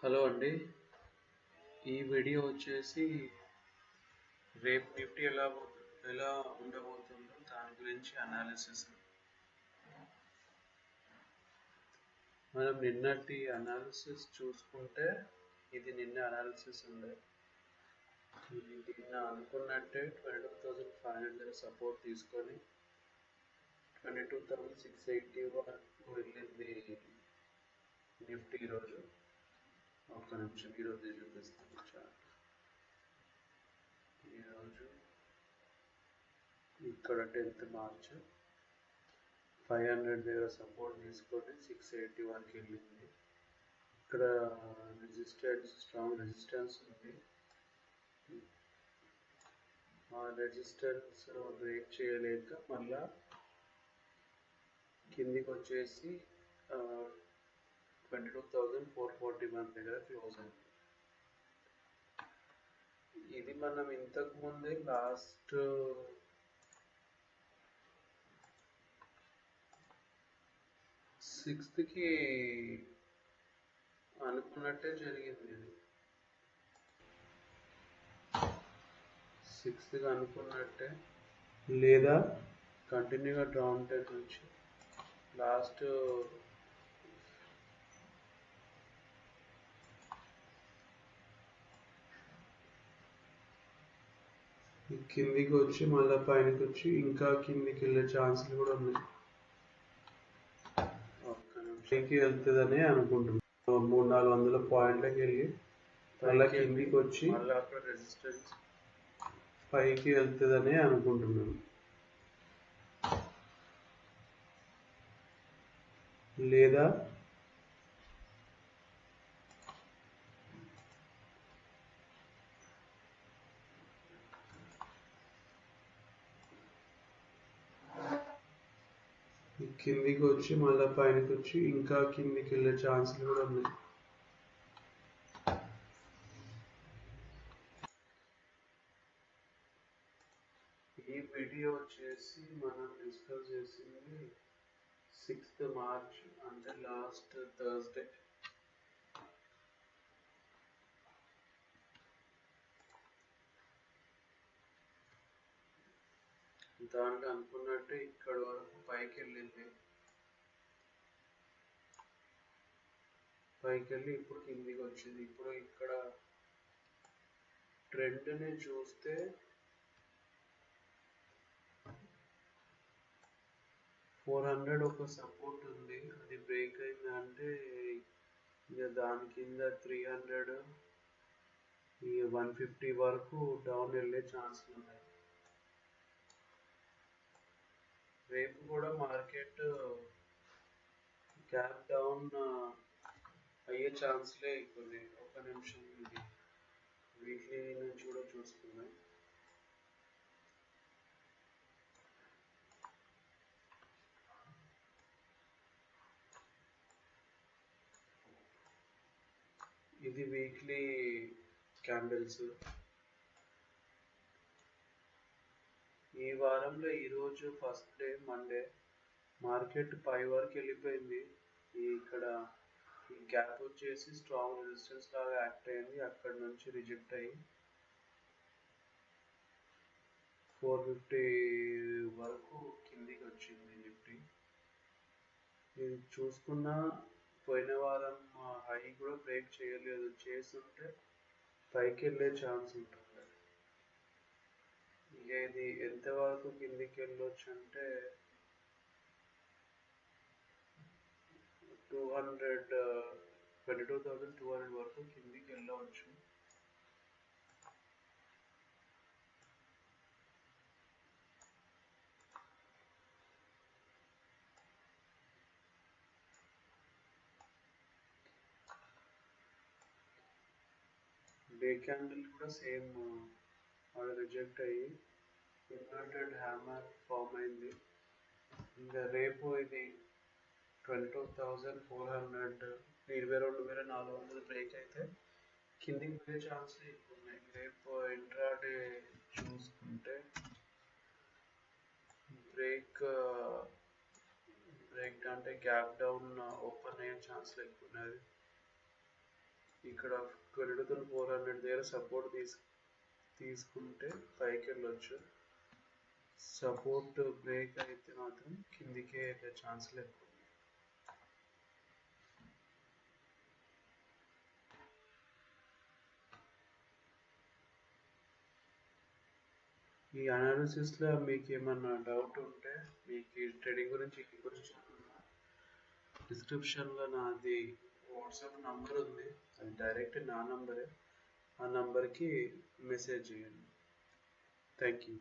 Hello అండి. ఈ video వచ్చేసి రేపు నిఫ్టీ ఎలా ఉండబోతుందో దాని గురించి అనాలిసిస్. మనం నిన్నటి అనాలిసిస్ చూసుకుంటే ఇది నిన్న అనాలిసిస్ ఉండే. నిన్న అనుకున్నట్టే 22,500 సపోర్ట్ తీసుకొని 22,680 వరకు వెళ్ళింది నిఫ్టీ. ఈరోజు ఒక్క నిమిషం ఈరోజు చూపిస్తాను చార్ట్. ఈరోజు ఇక్కడ 10th మార్చ్ 500 దగ్గర సపోర్ట్ తీసుకొని 681కి వెళ్ళింది. ఇక్కడ స్ట్రాంగ్ రెసిస్టెన్స్ ఉంది. ఆ రెసిస్టెన్స్ బ్రేక్ చేయలేక మళ్ళా కిందికి వచ్చేసి 22,441 దగ్గర క్లోజ్ అయింది. ఇది మనం ఇంతకు ముందే లాస్ట్ 6th అనుకున్నట్టే జరిగింది. ఇది 6th అనుకున్నట్టే లేదా కంటిన్యూగా డౌన్ టెన్ నుంచి లాస్ట్ కిందికి వచ్చి మళ్ళీ పైనకి వచ్చి ఇంకా కిందికి వెళ్ళే ఛాన్సులు కూడా ఉన్నాయి. పైకి వెళ్తుందని అనుకుంటున్నాం. 300-400 పాయింట్లకి వెళ్ళి మళ్ళీ కిందికి వచ్చి మళ్ళీ అక్కడ రెసిస్టెన్స్ పైకి వెళ్తుందని అనుకుంటున్నాను. లేదా కిందికి వచ్చి మళ్ళీ పైనకి వచ్చి ఇంకా కిందికి వెళ్ళే ఛాన్సులు కూడా ఉన్నాయి. ఈ వీడియో వచ్చేసి మనం డిస్కస్ చేసింది 6th మార్చ్ అంటే లాస్ట్ థర్స్డే. దాంట్లో అనుకున్నట్టే ఇక్కడ వరకు పైకి వెళ్ళింది. పైకి వెళ్ళి ఇప్పుడు కిందికి వచ్చింది. ఇప్పుడు ఇక్కడ ట్రెండ్ని చూస్తే 400 ఒక సపోర్ట్ ఉంది. అది బ్రేక్ అయిందంటే ఇక దాని కింద 300 ఈ 150 వరకు డౌన్ వెళ్ళే ఛాన్సులు ఉన్నాయి. రేపు కూడా మార్కెట్ గ్యాప్ డౌన్ అయ్యే ఛాన్స్లే ఎక్కువ. ఒక నిమిషం ఇది వీక్లీ నుంచి కూడా చూసుకున్నాం. ఇది వీక్లీ క్యాండిల్స్. ఈ వారంలో ఈరోజు ఫస్ట్ డే మండే మార్కెట్ పై వరకు వెళ్ళిపోయింది. ఇక్కడ ఈ గ్యాప్ వచ్చేసి స్ట్రాంగ్ రెసిస్టెన్స్ లాగా యాక్ట్ అయింది. అక్కడ నుంచి రిజెక్ట్ అయ్యి 450 వరకు కిందికి వచ్చింది నిఫ్టీ. ఇది చూసుకున్నా పోయిన వారం హై కూడా బ్రేక్ చేయలేదు. చేస్తుంటే పైకి వెళ్ళే ఛాన్స్ ఉంటుంది. ఇక ఇది ఎంతవరకు కిందికి వెళ్ళొచ్చు అంటే 22,200 వరకు కిందికి వెళ్ళవచ్చు. డే క్యాండిల్ కూడా సేమ్ అది రిజెక్ట్ అయ్యి ఇన్వర్టెడ్ హ్యామర్ ఫామ్ అయింది. ఇంకా రేపు ఇది 22,400 22,400 బ్రేక్ అయితే కిందికి పోయే ఛాన్స్ ఎక్కువ ఉన్నాయి. రేపు ఇంట్రాడే చూసుకుంటే బ్రేక్ అంటే గ్యాప్ డౌన్ ఓపెన్ అయ్యే ఛాన్స్ ఎక్కువ ఉన్నది. ఇక్కడ 22,400 దగ్గర సపోర్ట్ తీసుకుంటే పైకి వెళ్ళొచ్చు. సపోర్ట్ బ్రేక్ అయితే మాత్రం కిందికే వెళ్ళే ఛాన్సులు ఎక్కువ. ఈ అనాలిసిస్లో మీకు ఏమన్నా డౌట్ ఉంటే, మీకు ఈ ట్రేడింగ్ గురించి డిస్క్రిప్షన్లో నాది వాట్సాప్ నంబర్ ఉంది, అది డైరెక్ట్ నా నంబరే. ఆ నంబర్కి మెసేజ్ చేయండి. Thank you.